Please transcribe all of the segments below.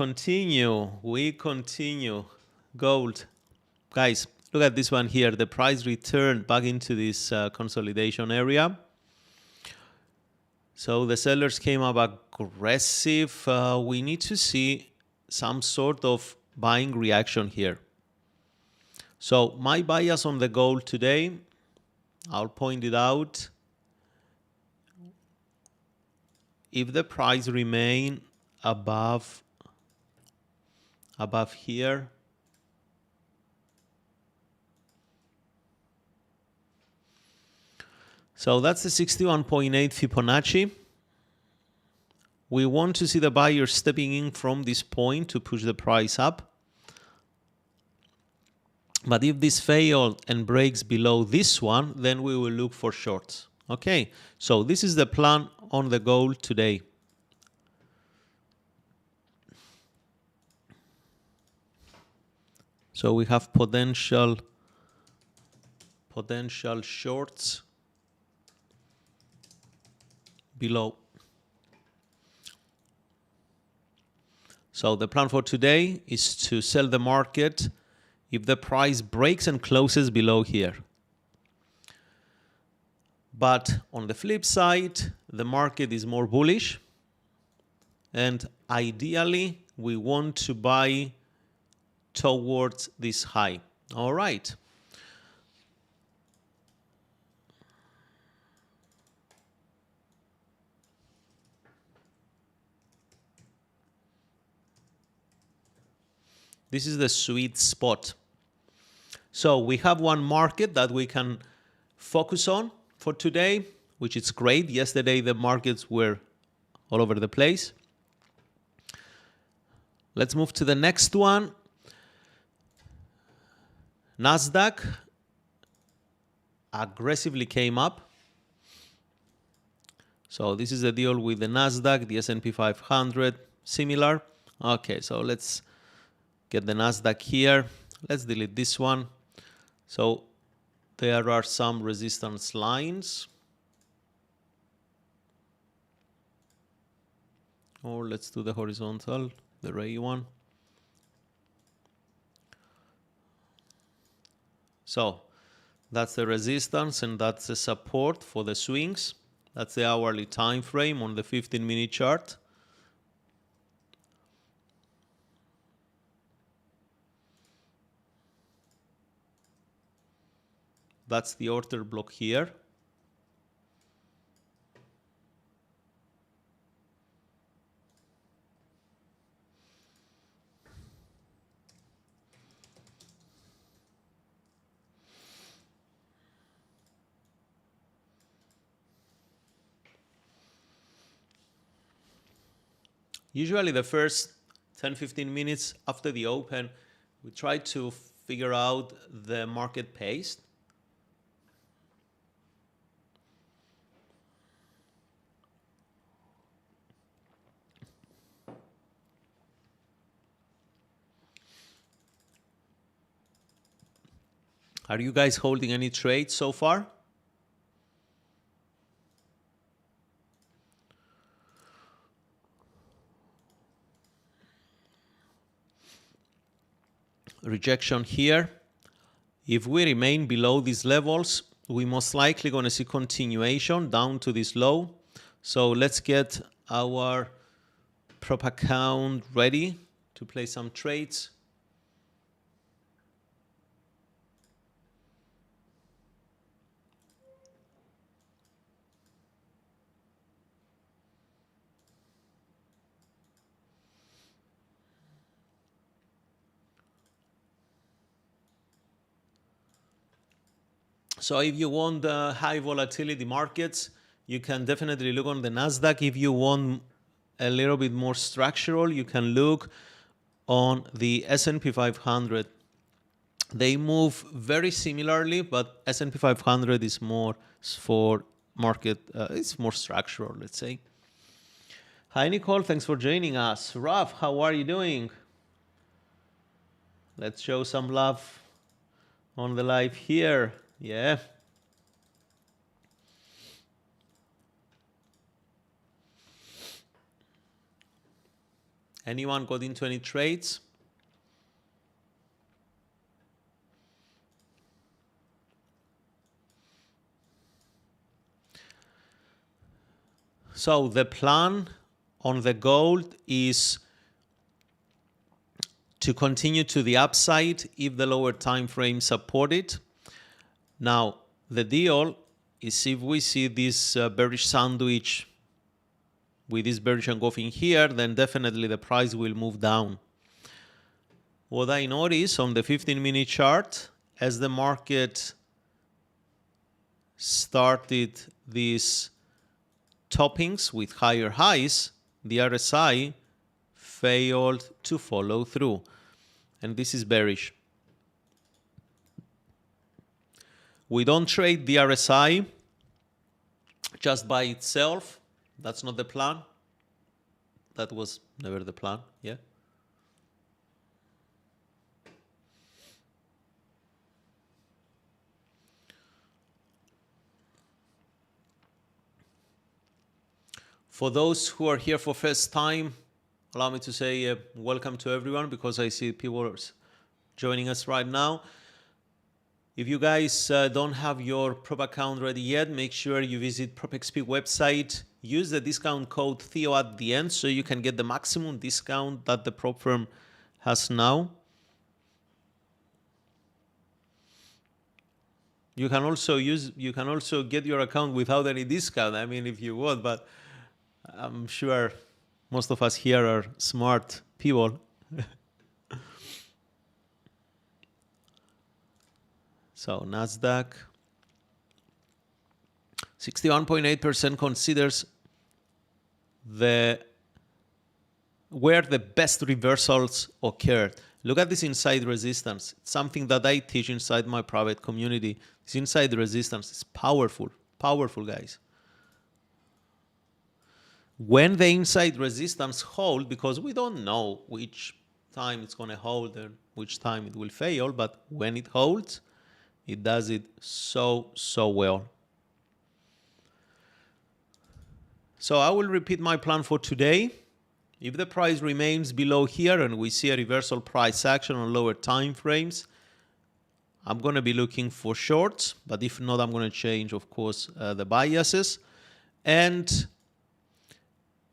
We continue. Gold. Guys, look at this one here. The price returned back into this consolidation area. So the sellers came up aggressive. We need to see some sort of buying reaction here. So my bias on the gold today, I'll point it out. If the price remain above here, so that's the 61.8 Fibonacci. We want to see the buyer stepping in from this point to push the price up. But if this fails and breaks below this one, then we will look for shorts. Okay, so this is the plan on the gold today. So we have potential shorts below. So the plan for today is to sell the market if the price breaks and closes below here. But on the flip side, the market is more bullish. And ideally, we want to buy towards this high. All right. This is the sweet spot. So we have one market that we can focus on for today, which is great. Yesterday, the markets were all over the place. Let's move to the next one. Nasdaq aggressively came up. So this is the deal with the Nasdaq, the S&P 500, similar. Okay, so let's get the Nasdaq here. Let's delete this one. So there are some resistance lines. Or let's do the horizontal, the ray one. So that's the resistance and that's the support for the swings. That's the hourly time frame on the 15-minute chart. That's the order block here. Usually the first 10-15 minutes after the open, we try to figure out the market pace. Are you guys holding any trades so far? Rejection here. If we remain below these levels, we most likely going to see continuation down to this low. So let's get our prop account ready to play some trades. So if you want high volatility markets, you can definitely look on the Nasdaq. If you want a little bit more structural, you can look on the S&P 500. They move very similarly, but S&P 500 is more for market, it's more structural, let's say. Hi, Nicole. Thanks for joining us. Raf, how are you doing? Let's show some love on the live here. Yeah. Anyone got into any trades? So the plan on the gold is to continue to the upside if the lower time frame support it. Now, the deal is if we see this bearish sandwich with this bearish engulfing here, then definitely the price will move down. What I notice on the 15-minute chart, as the market started these toppings with higher highs, the RSI failed to follow through. And this is bearish. We don't trade the RSI just by itself. That's not the plan. That was never the plan, yeah? For those who are here for first time, allow me to say welcome to everyone, because I see people are joining us right now. If you guys don't have your prop account ready yet, make sure you visit PropXP website. Use the discount code Theo at the end so you can get the maximum discount that the prop firm has now. You can also get your account without any discount. I mean, if you want, but I'm sure most of us here are smart people. So Nasdaq, 61.8% considers where the best reversals occurred. Look at this inside resistance. It's something that I teach inside my private community. This inside resistance is powerful, powerful, guys. When the inside resistance hold, because we don't know which time it's going to hold and which time it will fail, but when it holds, it does it so well. So I will repeat my plan for today. If the price remains below here and we see a reversal price action on lower time frames, I'm going to be looking for shorts, but if not, I'm going to change, of course, the biases. And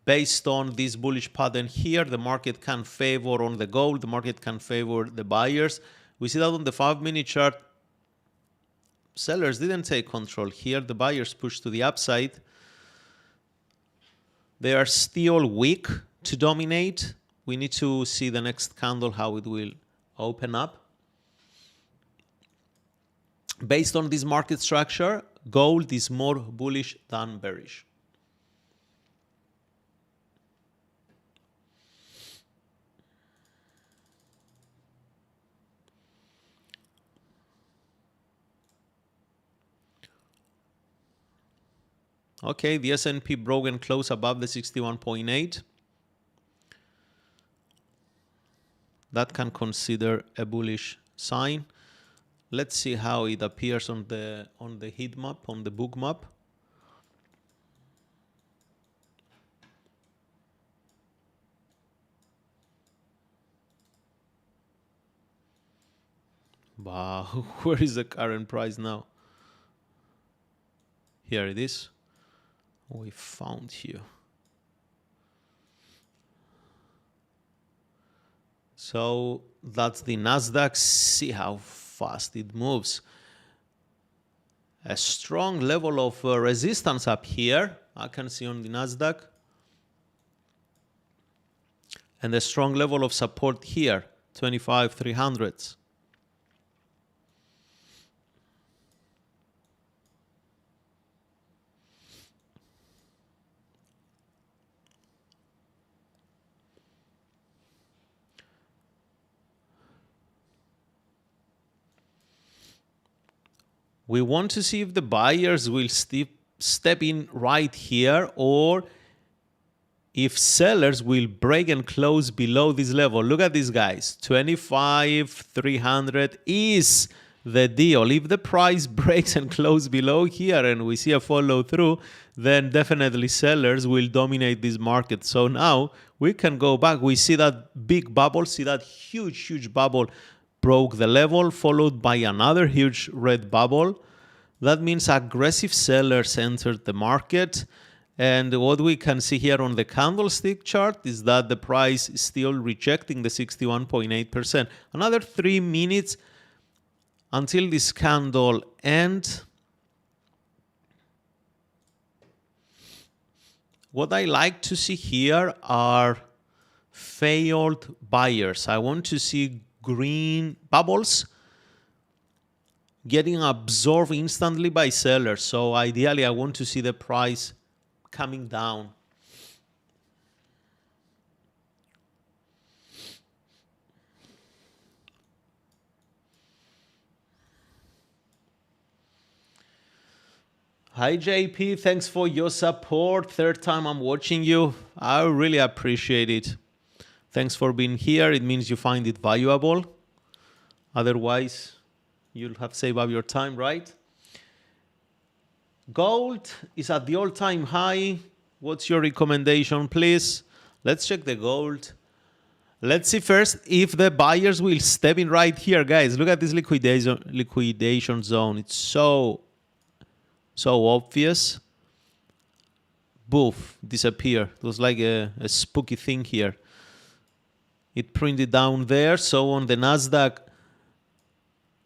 based on this bullish pattern here, the market can favor on the gold, the market can favor the buyers. We see that on the 5-minute chart, sellers didn't take control here. The buyers pushed to the upside. They are still weak to dominate. We need to see the next candle, how it will open up. Based on this market structure, gold is more bullish than bearish. Okay, the S&P broke and closed above the 61.8. That can consider a bullish sign. Let's see how it appears on the heat map, on the book map. Wow, where is the current price now? Here it is. We found here. So that's the Nasdaq. See how fast it moves. A strong level of resistance up here, I can see on the Nasdaq. And a strong level of support here, 25,300s. We want to see if the buyers will step in right here, or if sellers will break and close below this level. Look at this, guys. 25,300 is the deal. If the price breaks and closes below here and we see a follow through, then definitely sellers will dominate this market. So now we can go back. We see that big bubble, see that huge bubble broke the level, followed by another huge red bubble. That means aggressive sellers entered the market. And what we can see here on the candlestick chart is that the price is still rejecting the 61.8%. Another 3 minutes until this candle ends. What I like to see here are failed buyers. I want to see green bubbles getting absorbed instantly by sellers. So ideally, I want to see the price coming down. Hi JP, thanks for your support. Third time I'm watching you. I really appreciate it. Thanks for being here. It means you find it valuable. Otherwise, you'll have saved up your time, right? Gold is at the all-time high. What's your recommendation, please? Let's check the gold. Let's see first if the buyers will step in right here, guys. Look at this liquidation zone. It's so obvious. Boof, disappear. It was like a spooky thing here. It printed down there. So on the Nasdaq,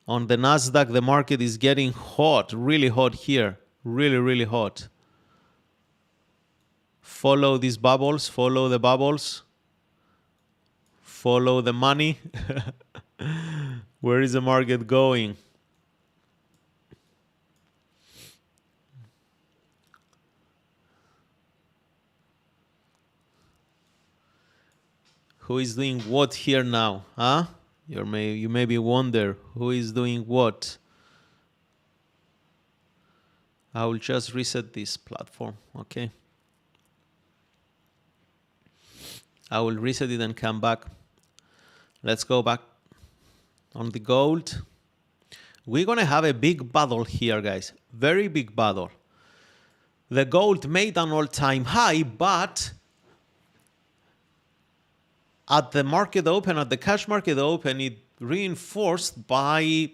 the market is getting hot, really hot here. Really hot. Follow these bubbles, follow the bubbles. Follow the money. Where is the market going? Who is doing what here now? Huh? You maybe wonder who is doing what. I will just reset this platform, okay? I will reset it and come back. Let's go back on the gold. We're gonna have a big battle here, guys. Very big battle. The gold made an all-time high, but at the market open, at the cash market open, it reinforced by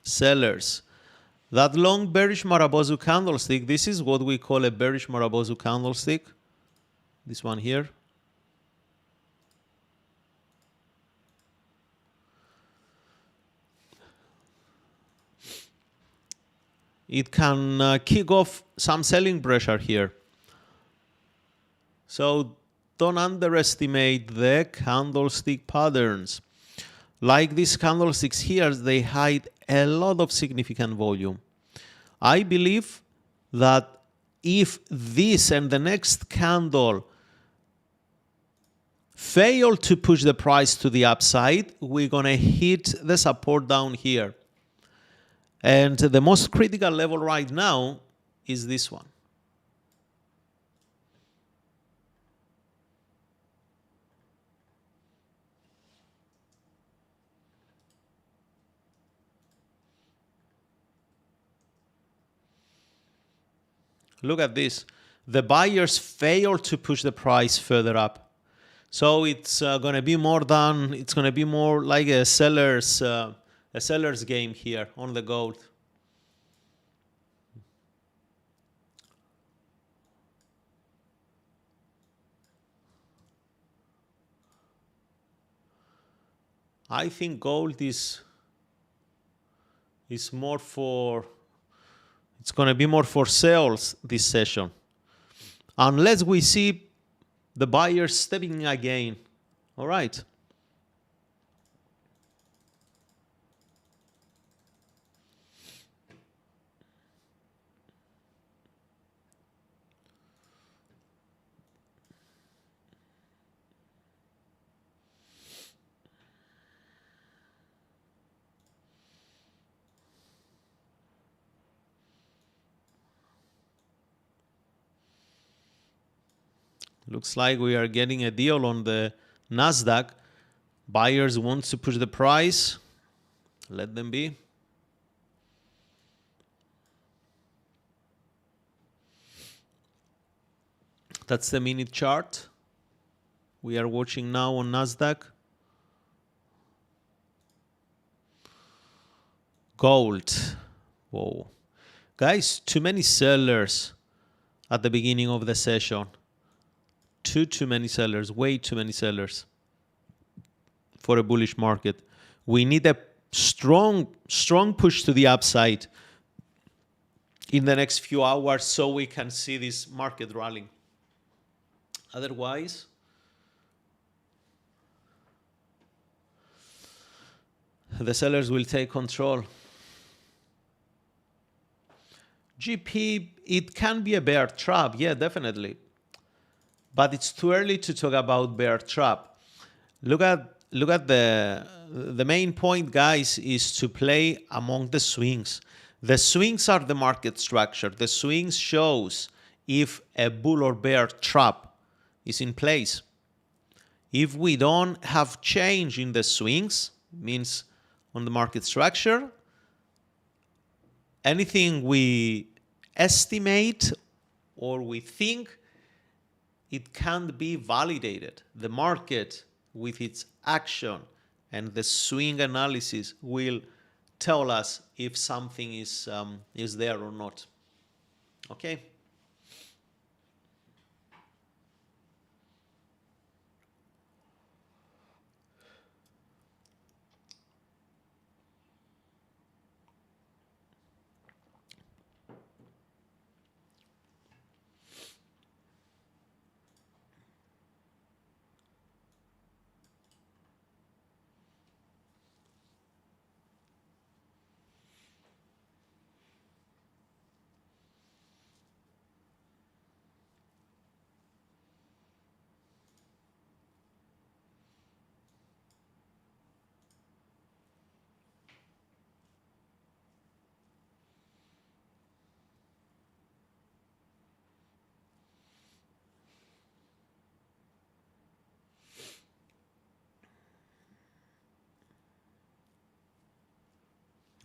sellers. That long bearish Marabozu candlestick, this is what we call a bearish Marabozu candlestick. This one here. It can kick off some selling pressure here. So don't underestimate the candlestick patterns. Like these candlesticks here, they hide a lot of significant volume. I believe that if this and the next candle fail to push the price to the upside, we're going to hit the support down here. And the most critical level right now is this one. Look at this. The buyers failed to push the price further up. So it's going to be more than, it's going to be more like a seller's game here on the gold. I think gold is more for, it's going to be more for sales this session. Unless we see the buyers stepping in again. All right. Looks like we are getting a deal on the Nasdaq. Buyers want to push the price. Let them be. That's the minute chart we are watching now on Nasdaq. Gold. Whoa. Guys, too many sellers at the beginning of the session. Too many sellers, way too many sellers for a bullish market. We need a strong push to the upside in the next few hours so we can see this market rallying. Otherwise, the sellers will take control. GP, it can be a bear trap. Yeah, definitely. But it's too early to talk about bear trap. Look at the main point, guys, is to play among the swings. The swings are the market structure. The swings shows if a bull or bear trap is in place. If we don't have change in the swings, means on the market structure, anything we estimate or we think, it can't be validated. The market, with its action and the swing analysis, will tell us if something is there or not. Okay.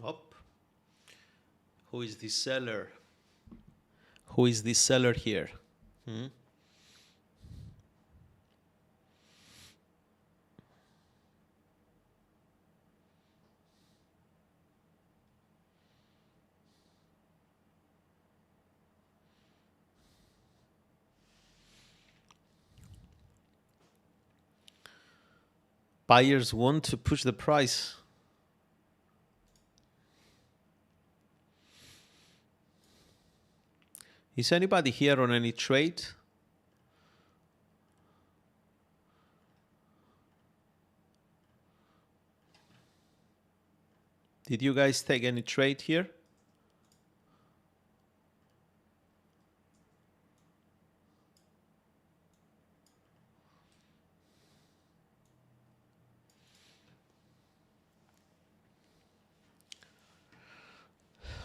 Up. Who is this seller? Who is this seller here? Buyers want to push the price. Is anybody here on any trade? Did you guys take any trade here?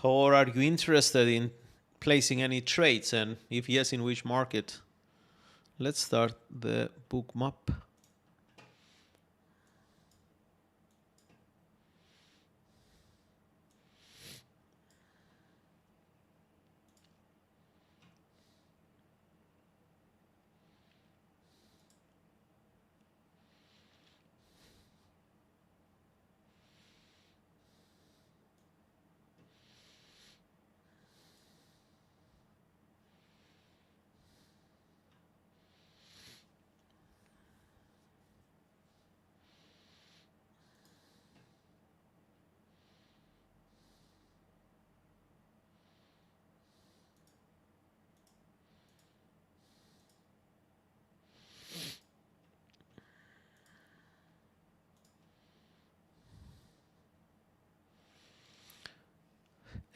Or are you interested in placing any trades, and if yes, in which market? Let's start the book map.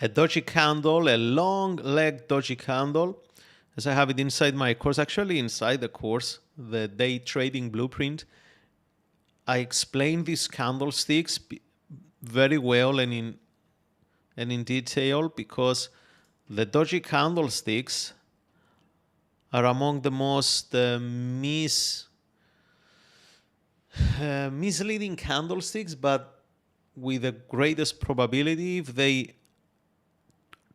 A doji candle, a long leg doji candle, as I have it inside my course, actually inside the course, the day trading blueprint. I explain these candlesticks very well and in detail, because the doji candlesticks are among the most misleading candlesticks, but with the greatest probability, if they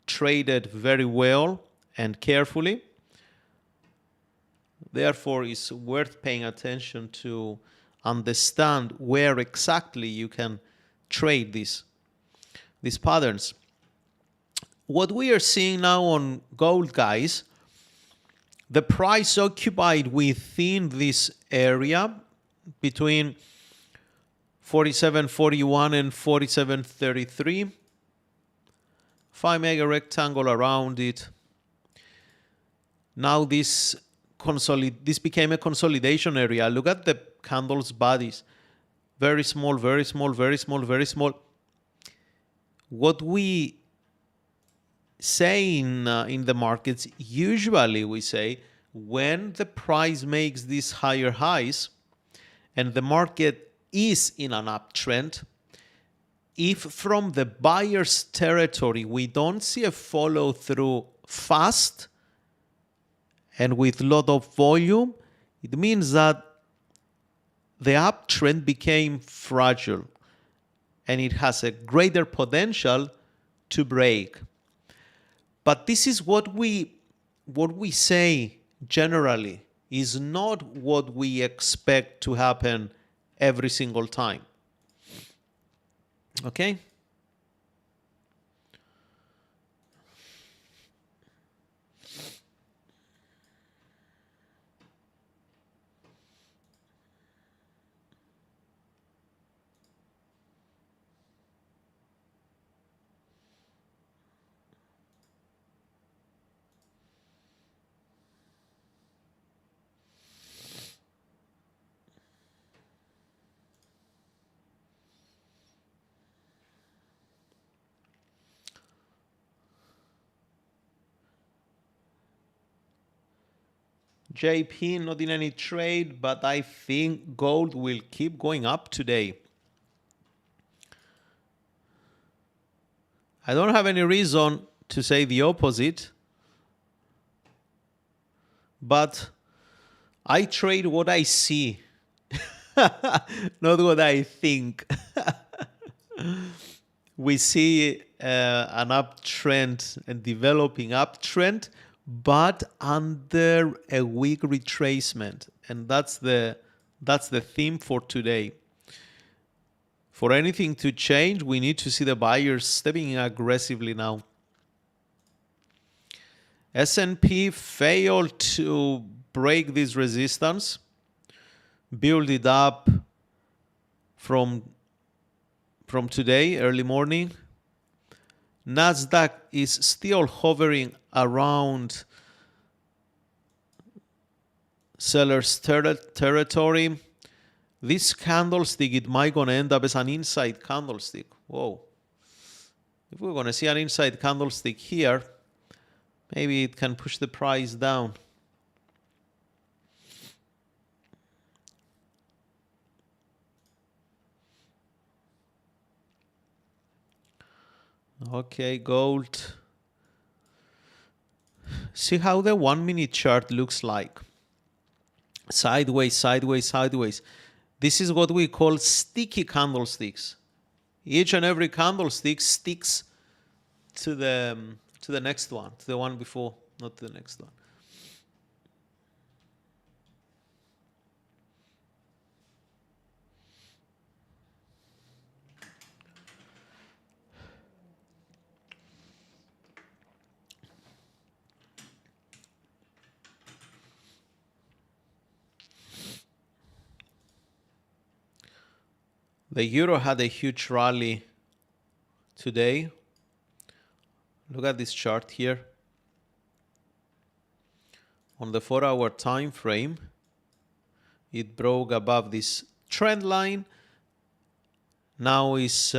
traded very well and carefully, Therefore, it's worth paying attention to understand where exactly you can trade these patterns. What we are seeing now on gold, guys, the price occupied within this area between 47.41 and 47.33. 5 mega rectangle around it. Now this became a consolidation area. Look at the candles bodies. Very small, very small, very small, very small. What we say in the markets, usually we say when the price makes these higher highs and the market is in an uptrend, if from the buyer's territory we don't see a follow through fast and with a lot of volume, it means that the uptrend became fragile and it has a greater potential to break. But this is what we say generally, is not what we expect to happen every single time. Okay? JP, not in any trade, but I think gold will keep going up today. I don't have any reason to say the opposite, but I trade what I see, not what I think. We see an uptrend, a developing uptrend, but under a weak retracement, and that's the theme for today. For anything to change, we need to see the buyers stepping in aggressively now. S&P failed to break this resistance, build it up from today, early morning. Nasdaq is still hovering around seller's territory. This candlestick, it might gonna end up as an inside candlestick. Whoa. If we're gonna see an inside candlestick here, maybe it can push the price down. Okay, gold. See how the 1 minute chart looks like. Sideways, sideways, sideways. This is what we call sticky candlesticks. Each and every candlestick sticks to the next one, to the one before, not to the next one. The euro had a huge rally today. Look at this chart here. On the 4-hour time frame, it broke above this trend line. Now is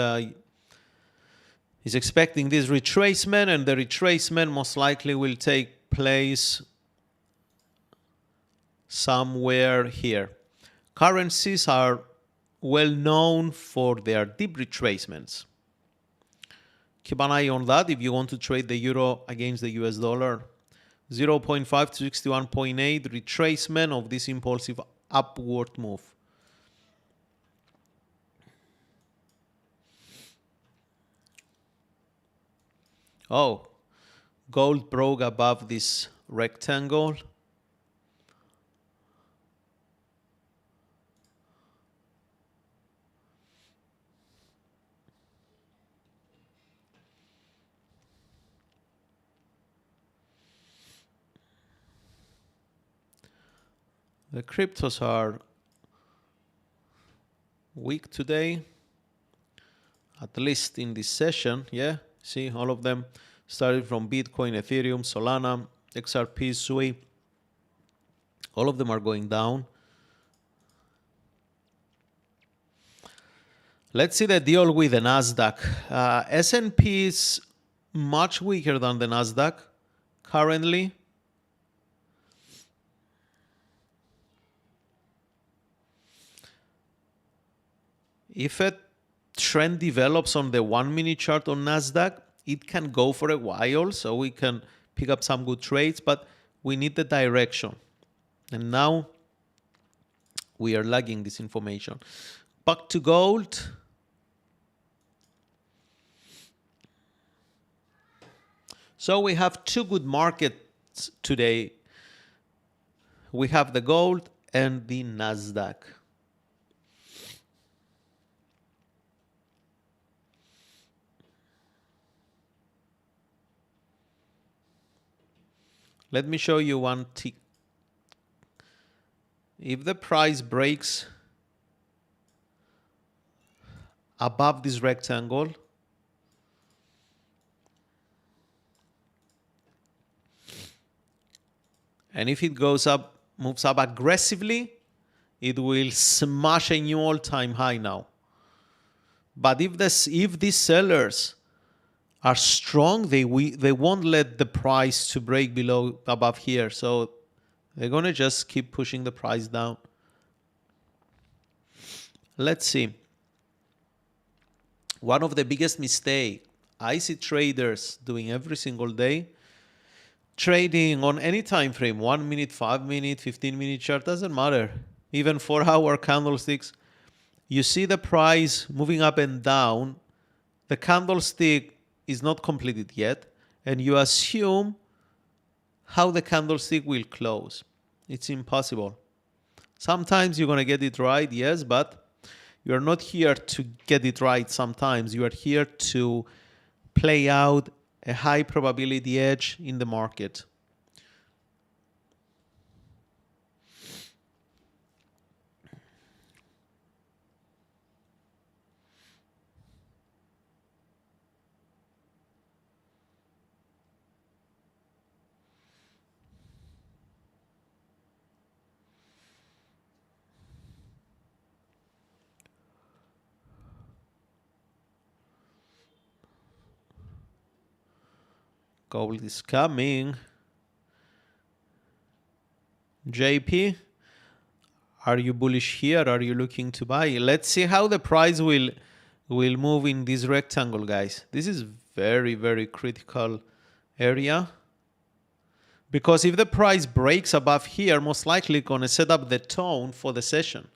expecting this retracement, and the retracement most likely will take place somewhere here. Currencies are well known for their deep retracements. Keep an eye on that if you want to trade the euro against the US dollar. 0.5 to 61.8 retracement of this impulsive upward move. Oh, gold broke above this rectangle. The cryptos are weak today, at least in this session. Yeah, see, all of them started from Bitcoin, Ethereum, Solana, XRP, SUI. All of them are going down. Let's see the deal with the Nasdaq. S&P is much weaker than the Nasdaq currently. If a trend develops on the 1 minute chart on Nasdaq, it can go for a while, so we can pick up some good trades, but we need the direction. And now we are lagging this information. Back to gold. So we have two good markets today. We have the gold and the Nasdaq. Let me show you one tick. If the price breaks above this rectangle, and if it goes up, moves up aggressively, it will smash a new all-time high now. But if these sellers are strong, they won't let the price to break above here. So they're gonna just keep pushing the price down. Let's see. One of the biggest mistakes I see traders doing every single day, trading on any time frame, 1 minute, 5 minute, 15-minute chart, doesn't matter. Even 4-hour candlesticks. You see the price moving up and down. The candlestick is not completed yet, and you assume how the candlestick will close. It's impossible. Sometimes you're going to get it right, yes, but you're not here to get it right sometimes. You are here to play out a high probability edge in the market. Gold is coming. JP, are you bullish here? Are you looking to buy? Let's see how the price will move in this rectangle, guys. This is very, very critical area. Because if the price breaks above here, most likely going to set up the tone for the session.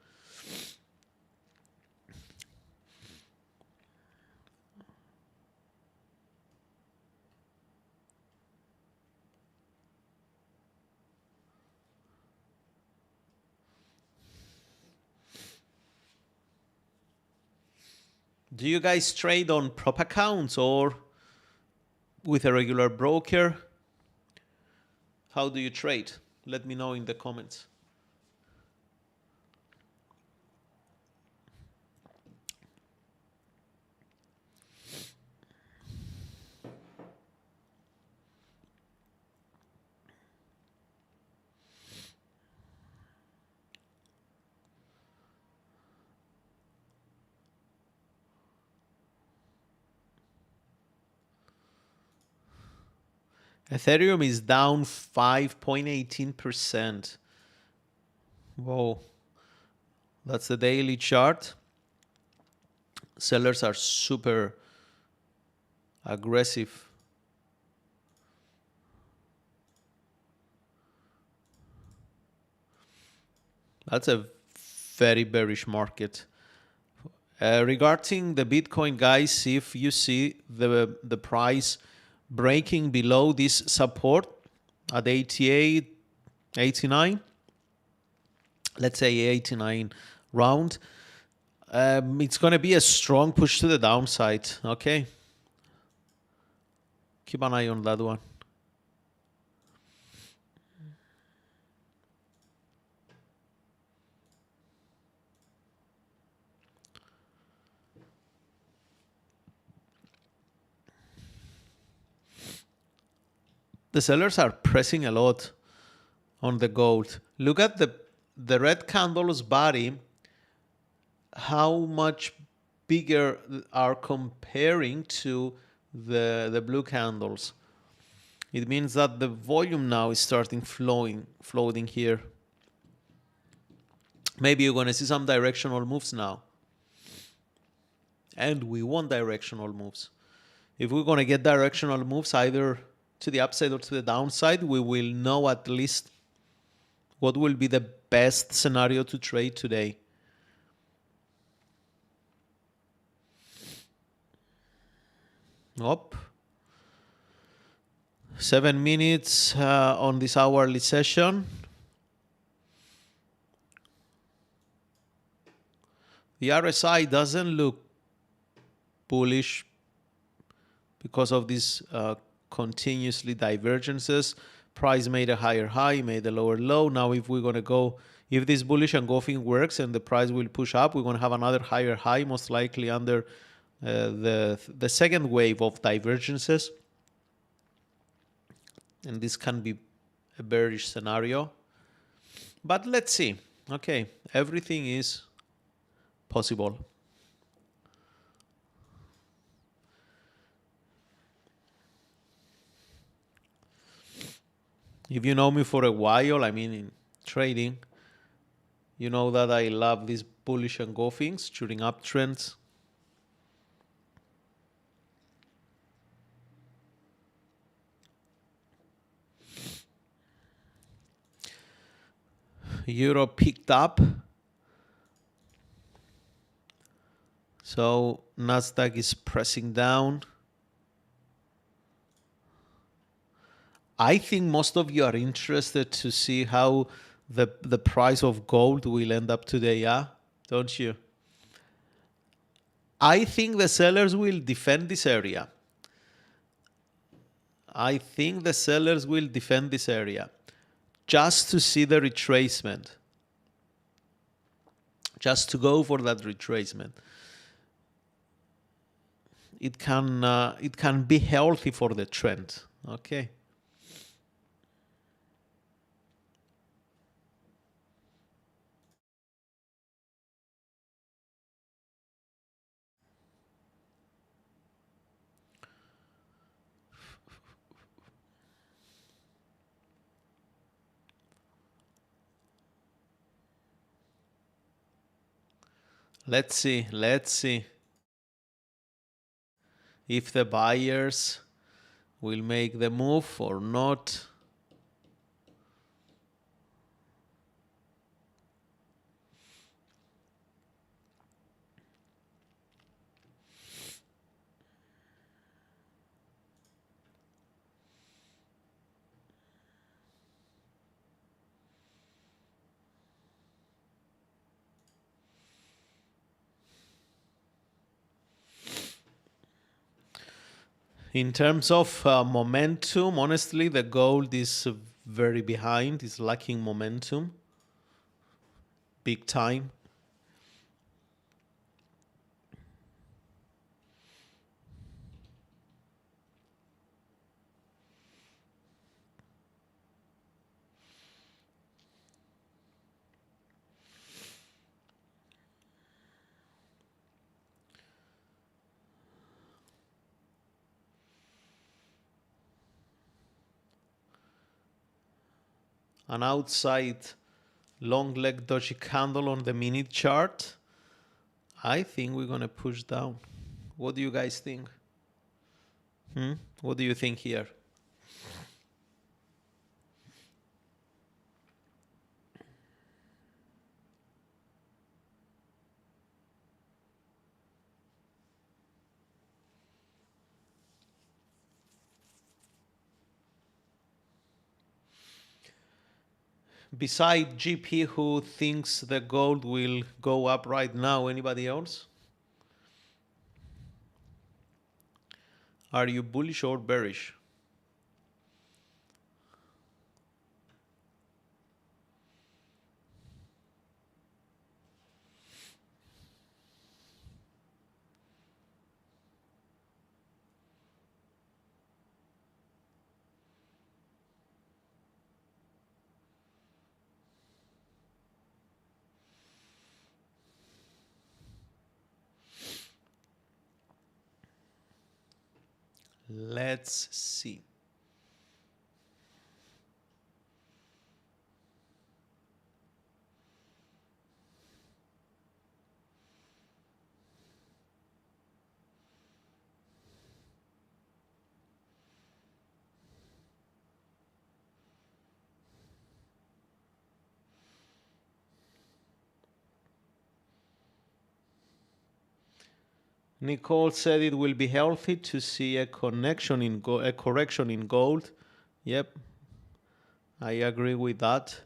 Do you guys trade on prop accounts or with a regular broker? How do you trade? Let me know in the comments. Ethereum is down 5.18%. Whoa. That's the daily chart. Sellers are super aggressive. That's a very bearish market. Regarding the Bitcoin, guys, if you see the price breaking below this support at 88, 89, let's say 89 round, it's going to be a strong push to the downside. Okay, keep an eye on that one. the sellers are pressing a lot on the gold. Look at the red candle's body, how much bigger are comparing to the blue candles. It means that the volume now is starting floating here. Maybe you're going to see some directional moves now. And we want directional moves. If we're going to get directional moves either to the upside or to the downside, we will know at least what will be the best scenario to trade today. Up. 7 minutes on this hourly session. The RSI doesn't look bullish because of these continuously divergences. Price made a higher high, made a lower low. Now if we're going to go, if this bullish engulfing works and the price will push up, we're going to have another higher high, most likely under the second wave of divergences. And this can be a bearish scenario. But let's see. Okay, everything is possible. If you know me for a while, I mean in trading, you know that I love these bullish engulfings during uptrends. Euro picked up. So Nasdaq is pressing down. I think most of you are interested to see how the price of gold will end up today, yeah? Don't you? I think the sellers will defend this area. I think the sellers will defend this area just to see the retracement. Just to go for that retracement. It can be healthy for the trend, okay? Let's see if the buyers will make the move or not. In terms of momentum, honestly, the gold is very behind. It's lacking momentum. Big time. An outside long leg doji candle on the minute chart. I think we're going to push down. What do you guys think? What do you think here? Beside GP, who thinks the gold will go up right now, anybody else? Are you bullish or bearish? Let's see. Nicole said it will be healthy to see a correction in gold. Yep, I agree with that.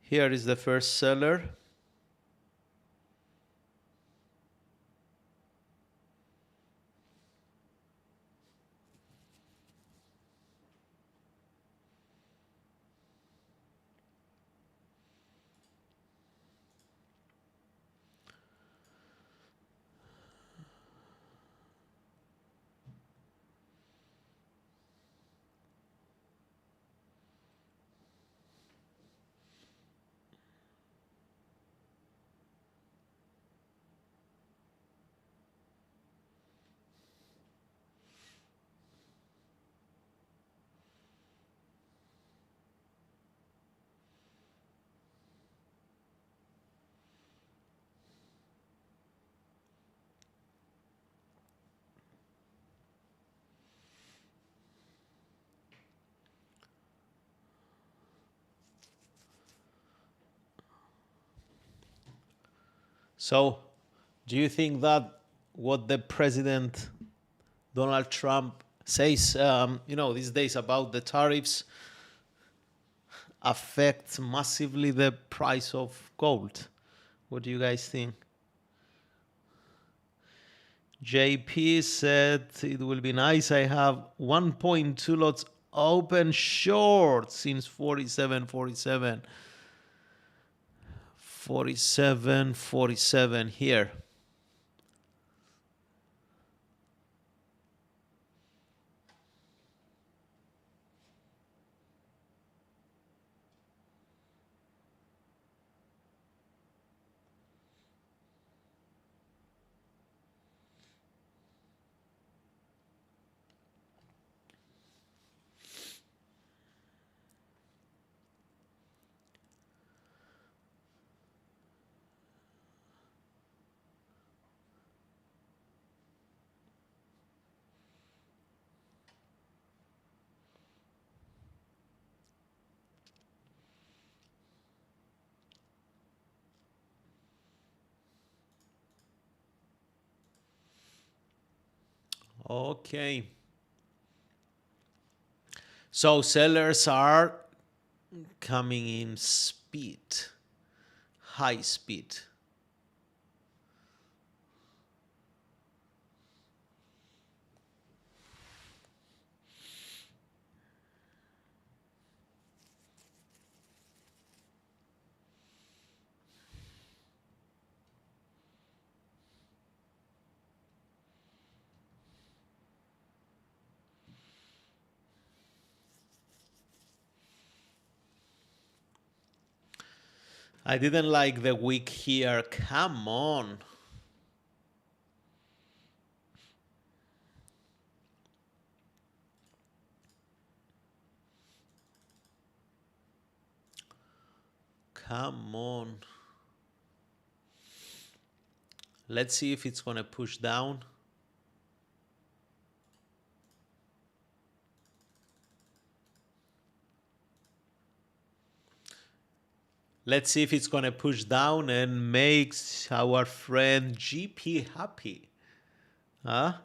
Here is the first seller. So, do you think that what the President Donald Trump says, these days about the tariffs affects massively the price of gold? What do you guys think? JP said it will be nice. I have 1.2 lots open short since 47.47. 47.47 here. Okay. So sellers are coming in speed, high speed. I didn't like the wick here. Come on. Come on. Let's see if it's going to push down. Let's see if it's going to push down and makes our friend GP happy. Huh?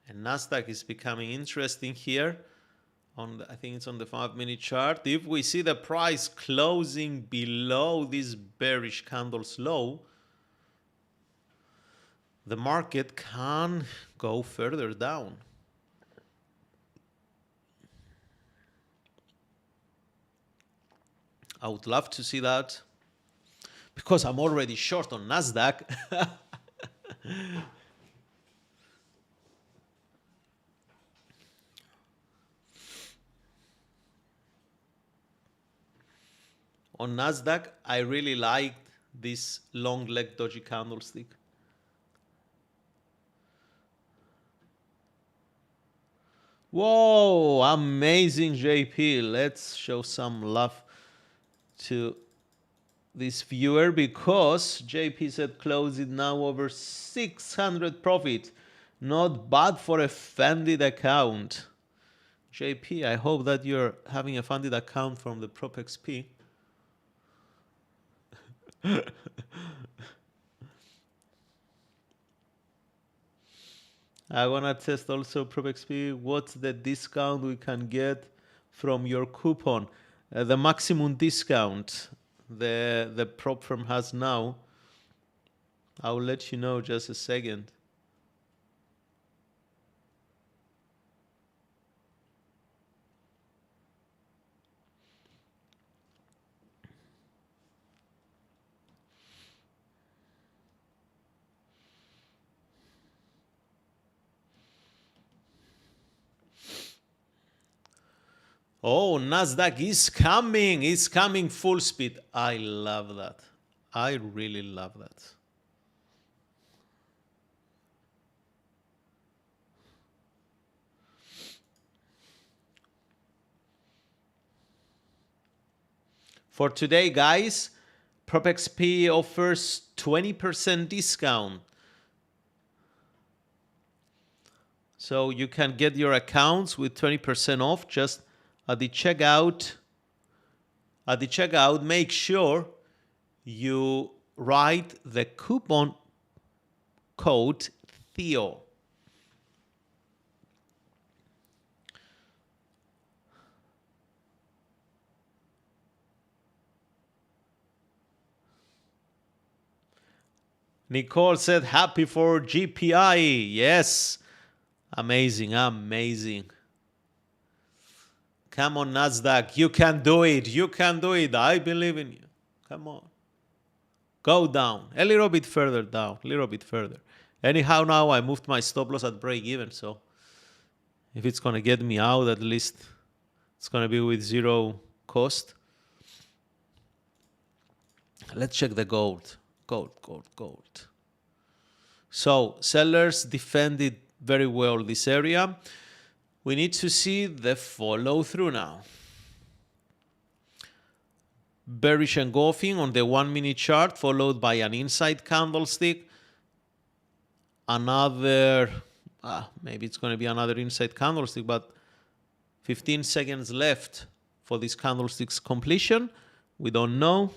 And Nasdaq is becoming interesting here. I think it's on the 5-minute chart. If we see the price closing below this bearish candle's low, the market can go further down. I would love to see that because I'm already short on Nasdaq. On Nasdaq, I really liked this long leg doji candlestick. Whoa, amazing JP. Let's show some love to this viewer because JP said close it now over 600 profit. Not bad for a funded account. JP, I hope that you're having a funded account from the PropXP. I wanna test also PropXP. What's the discount we can get from your coupon? The maximum discount the prop firm has now. I'll let you know just a second. Oh, Nasdaq is coming. It's coming full speed. I love that. I really love that. For today, guys, PropXP offers 20% discount. So you can get your accounts with 20% off just at the checkout. At the checkout, make sure you write the coupon code Theo. Nicole said happy for GPI. Yes. Amazing, amazing. Come on, Nasdaq. You can do it. You can do it. I believe in you. Come on. Go down. A little bit further down. A little bit further. Anyhow, now I moved my stop loss at break even. So if it's going to get me out, at least it's going to be with zero cost. Let's check the gold. Gold. So sellers defended very well this area. We need to see the follow through now. Bearish engulfing on the 1-minute chart, followed by an inside candlestick. Another, maybe it's going to be another inside candlestick, but 15 seconds left for this candlestick's completion. We don't know.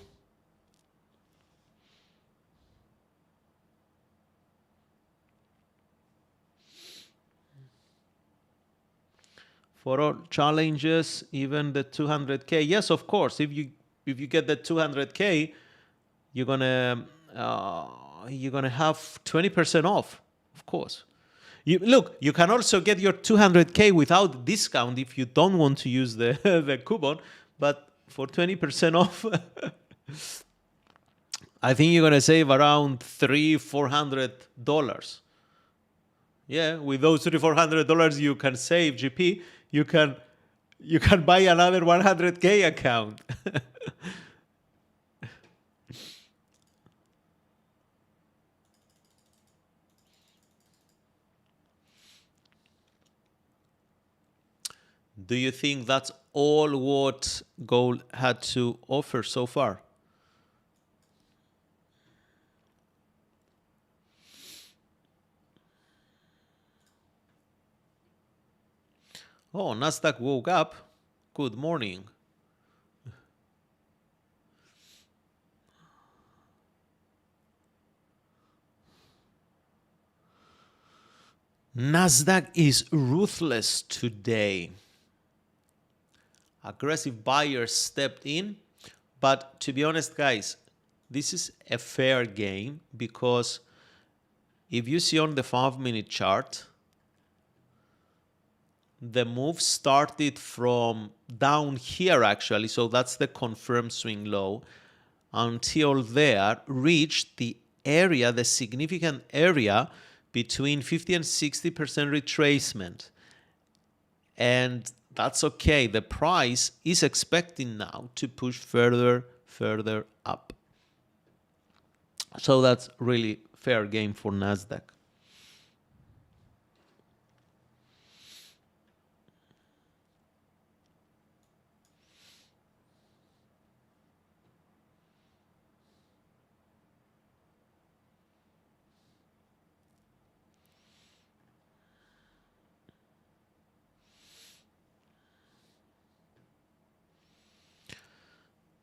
For all challenges, even the 200K. Yes, of course. If you get the 200K, you're gonna have 20% off. Of course. Look, you can also get your 200K without discount if you don't want to use the the coupon. But for 20% off, I think you're gonna save around $300-400. Yeah, with those $300-400 you can save GP. You can buy another 100K account. Do you think that's all what gold had to offer so far? Oh, Nasdaq woke up. Good morning. Nasdaq is ruthless today. Aggressive buyers stepped in, but to be honest, guys, this is a fair game because if you see on the 5-minute chart, the move started from down here actually, so that's the confirmed swing low, until there reached the area, the significant area between 50 and 60% retracement. And that's okay. The price is expecting now to push further up. So that's really fair game for Nasdaq.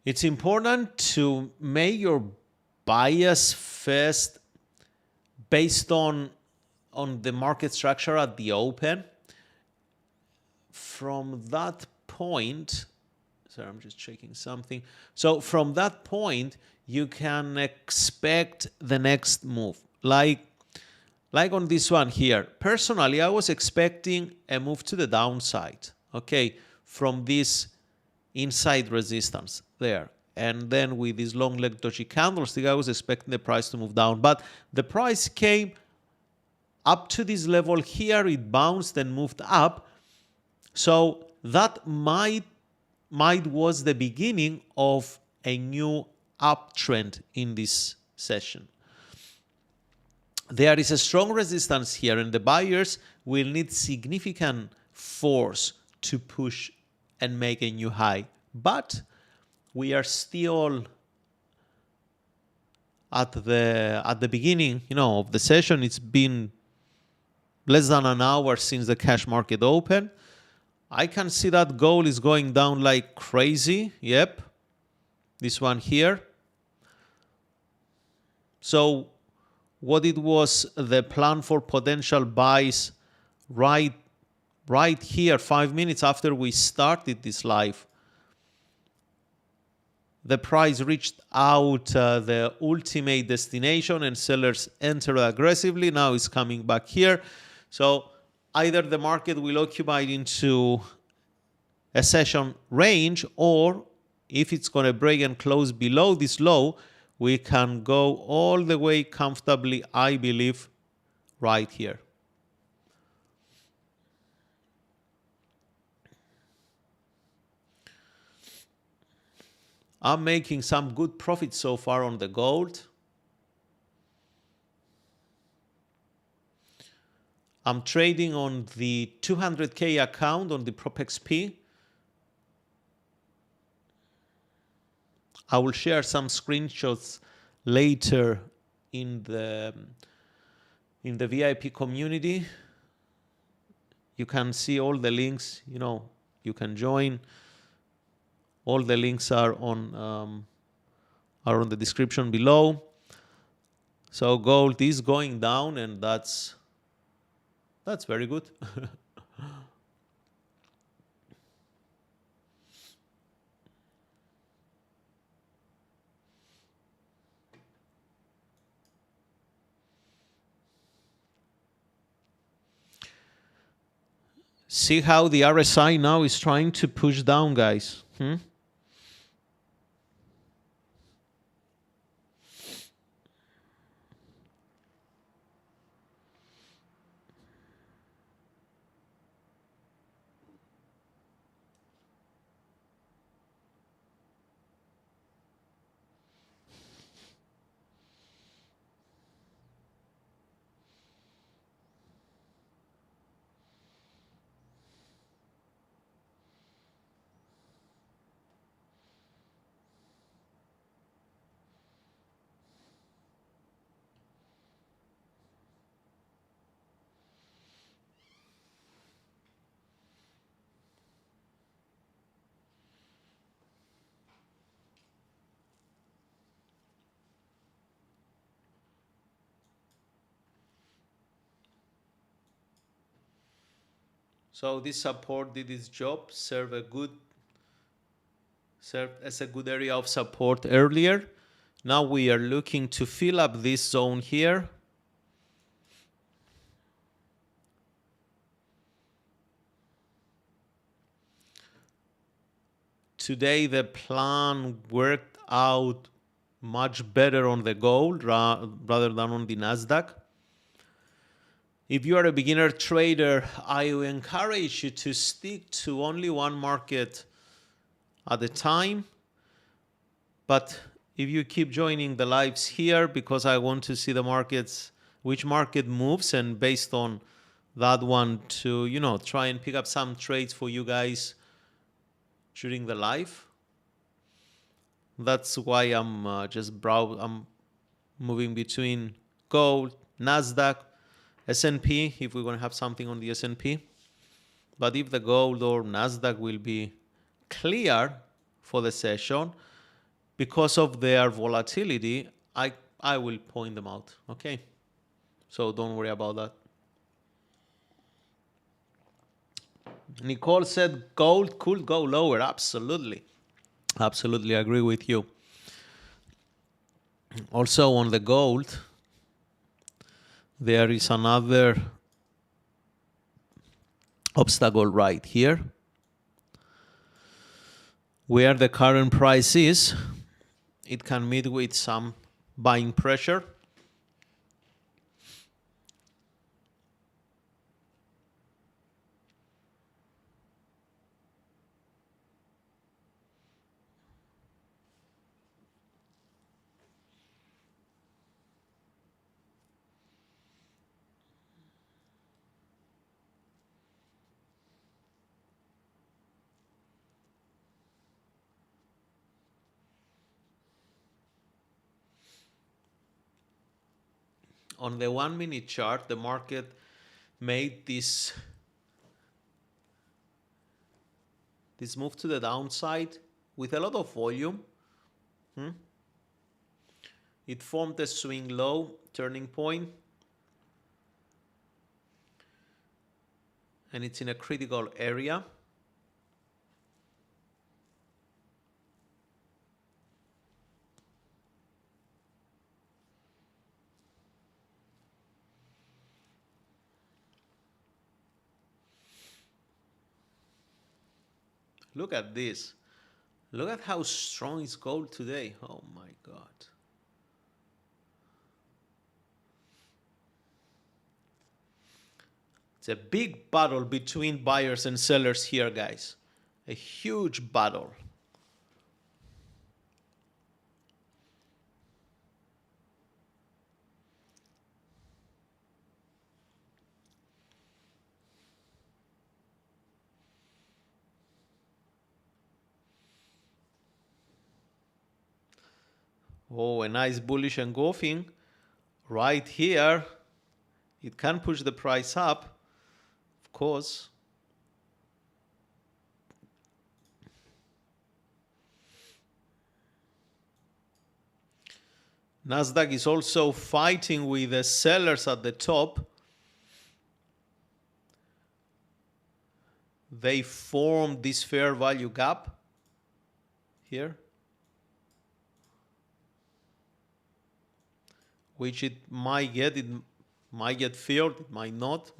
It's important to make your bias first based on the market structure at the open. From that point, sorry, I'm just checking something. So from that point, you can expect the next move. Like on this one here. Personally, I was expecting a move to the downside, okay, from this inside resistance there. And then with this long leg doji candlestick, I was expecting the price to move down. But the price came up to this level here. It bounced and moved up. So that might was the beginning of a new uptrend in this session. There is a strong resistance here, and the buyers will need significant force to push and make a new high. But we are still at the beginning, of the session. It's been less than an hour since the cash market opened. I can see that gold is going down like crazy. Yep. This one here. So what it was the plan for potential buys right here 5 minutes after we started this live. The price reached out the ultimate destination and sellers entered aggressively. Now it's coming back here. So either the market will occupy into a session range, or if it's going to break and close below this low, we can go all the way comfortably, I believe, right here. I'm making some good profits so far on the gold. I'm trading on the 200K account on the PropXP. I will share some screenshots later in the VIP community. You can see all the links, you can join. All the links are on the description below. So gold is going down, and that's very good. See how the RSI now is trying to push down, guys. So this support did its job, served as a good area of support earlier. Now we are looking to fill up this zone here. Today the plan worked out much better on the gold rather than on the Nasdaq. If you are a beginner trader, I encourage you to stick to only one market at a time. But if you keep joining the lives here, because I want to see the markets, which market moves, and based on that one to, try and pick up some trades for you guys during the live. That's why I'm I'm moving between gold, Nasdaq, S&P, if we're going to have something on the S&P. But if the gold or Nasdaq will be clear for the session, because of their volatility, I will point them out, okay? So don't worry about that. Nicole said gold could go lower. Absolutely. Absolutely agree with you. Also on the gold, there is another obstacle right here. Where the current price is, it can meet with some buying pressure. On the 1 minute chart, the market made this move to the downside with a lot of volume. It formed a swing low turning point, and it's in a critical area. Look at this. Look at how strong is gold today. Oh my God. It's a big battle between buyers and sellers here, guys. A huge battle. Oh, a nice bullish engulfing right here. It can push the price up, of course. Nasdaq is also fighting with the sellers at the top. They formed this fair value gap here, which it might get filled, it might not.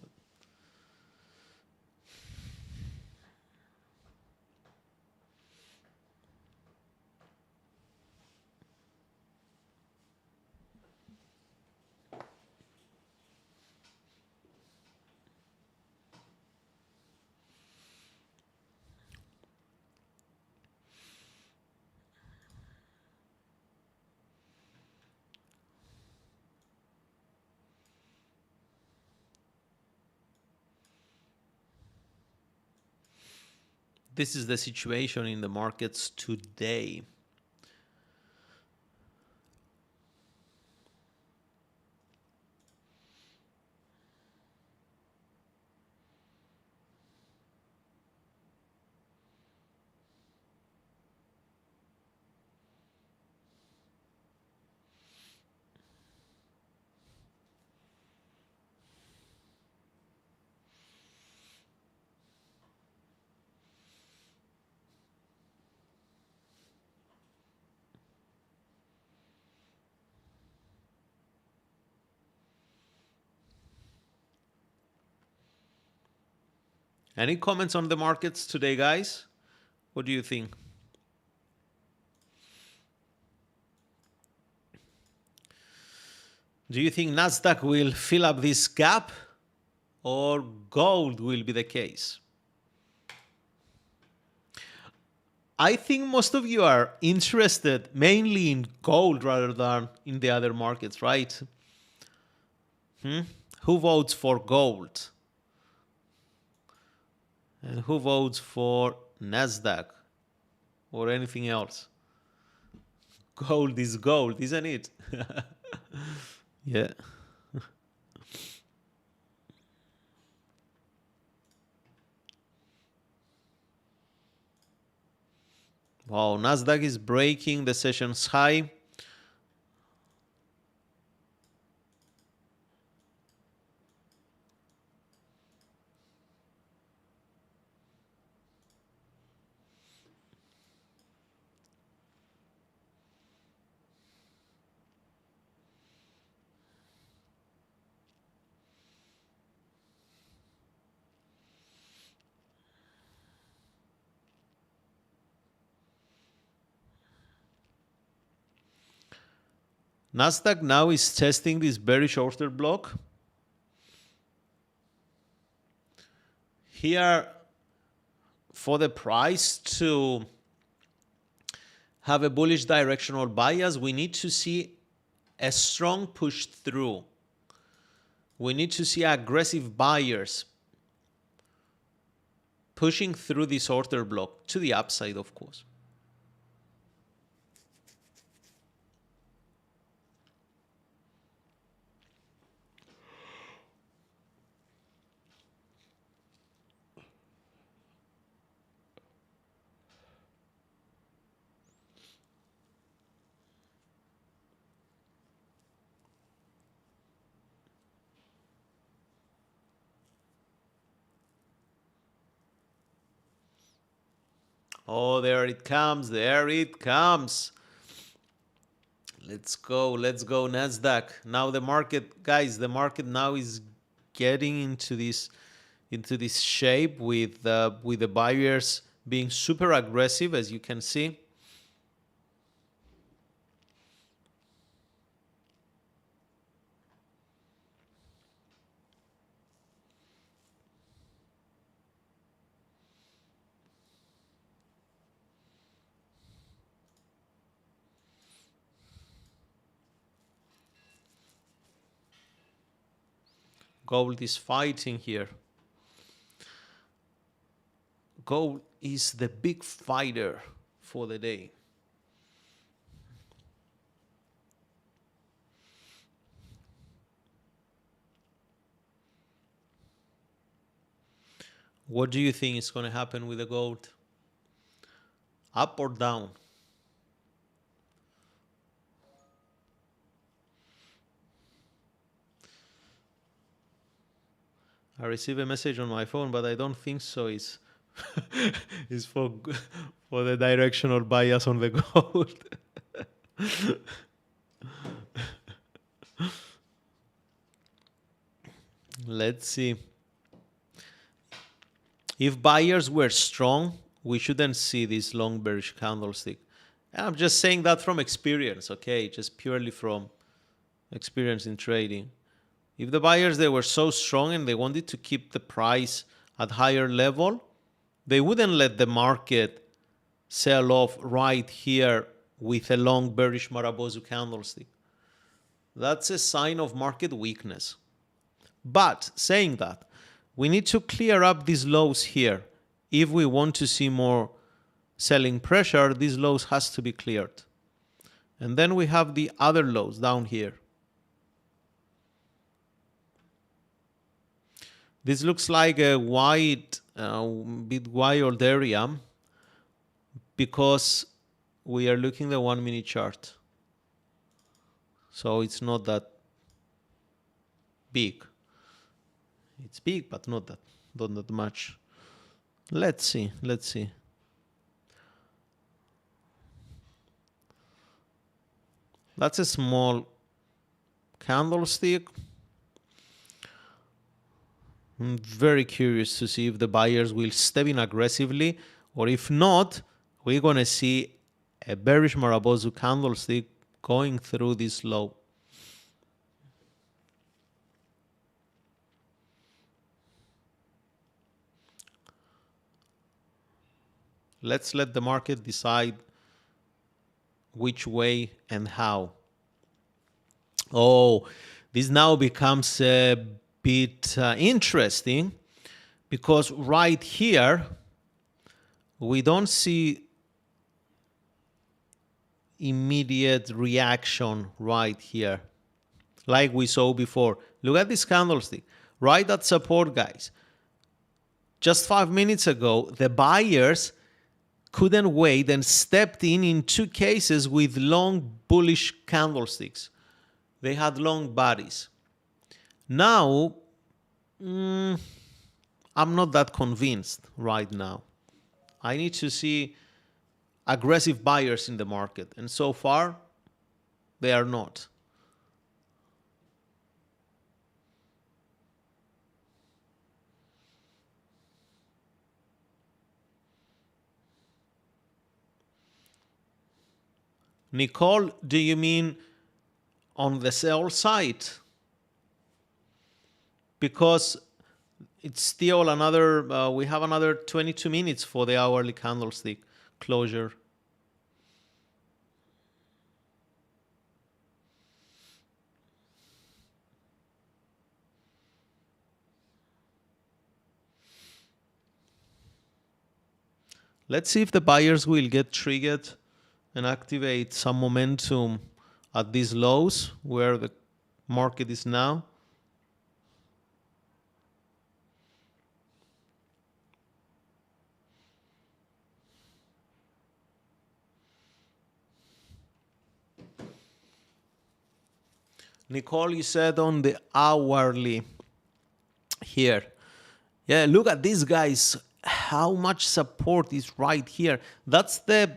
This is the situation in the markets today. Any comments on the markets today, guys? What do you think? Do you think Nasdaq will fill up this gap, or gold will be the case? I think most of you are interested mainly in gold rather than in the other markets, right? Who votes for gold? And who votes for Nasdaq or anything else? Gold is gold, isn't it? Yeah. Wow, Nasdaq is breaking the session's high. Nasdaq now is testing this bearish order block. Here, for the price to have a bullish directional bias, we need to see a strong push through. We need to see aggressive buyers pushing through this order block to the upside, of course. Oh, there it comes, there it comes. Let's go Nasdaq. Now the market, guys, the market now is getting into this shape with the buyers being super aggressive, as you can see. Gold is fighting here. Gold is the big fighter for the day. What do you think is going to happen with the gold? Up or down? I received a message on my phone, but I don't think so. It's it's for the directional bias on the gold. Let's see. If buyers were strong, we shouldn't see this long bearish candlestick. And I'm just saying that from experience, okay? Just purely from experience in trading. If the buyers, they were so strong and they wanted to keep the price at higher level, they wouldn't let the market sell off right here with a long bearish Marabozu candlestick. That's a sign of market weakness. But saying that, we need to clear up these lows here. If we want to see more selling pressure, these lows has to be cleared. And then we have the other lows down here. This looks like a wide, bit wild area because we are looking at the 1 minute chart. So it's not that big. It's big, but not that much. Let's see. That's a small candlestick. I'm very curious to see if the buyers will step in aggressively, or if not, we're going to see a bearish Marabozu candlestick going through this low. Let's let the market decide which way and how. Oh, this now becomes a bit interesting, because right here we don't see immediate reaction right here like we saw before. Look at this candlestick right at support, guys. Just 5 minutes ago, the buyers couldn't wait and stepped in 2 cases with long bullish candlesticks. They had long bodies. Now, I'm not that convinced right now. I need to see aggressive buyers in the market, and so far, they are not. Nicole, do you mean on the sell side? Because it's still another, we have another 22 minutes for the hourly candlestick closure. Let's see if the buyers will get triggered and activate some momentum at these lows where the market is now. Nicole, you said on the hourly here. Yeah, look at these guys. How much support is right here. That's the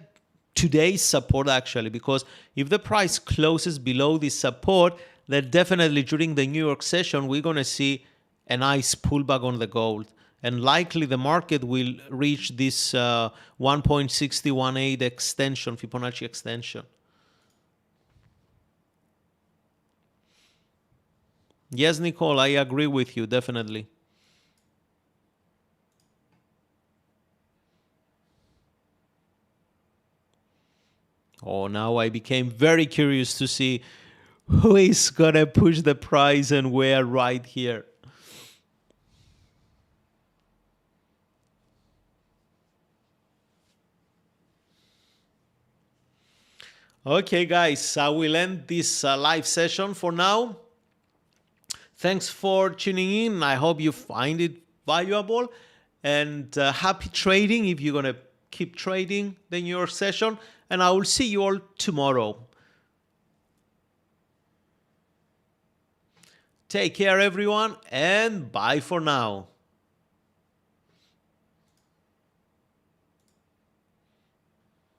today's support actually, because if the price closes below this support, then definitely during the New York session, we're going to see a nice pullback on the gold. And likely the market will reach this 1.6018 extension, Fibonacci extension. Yes, Nicole, I agree with you, definitely. Oh, now I became very curious to see who is going to push the price and where right here. Okay, guys, I will end this live session for now. Thanks for tuning in. I hope you find it valuable, and happy trading if you're going to keep trading the New York session. And I will see you all tomorrow. Take care, everyone, and bye for now.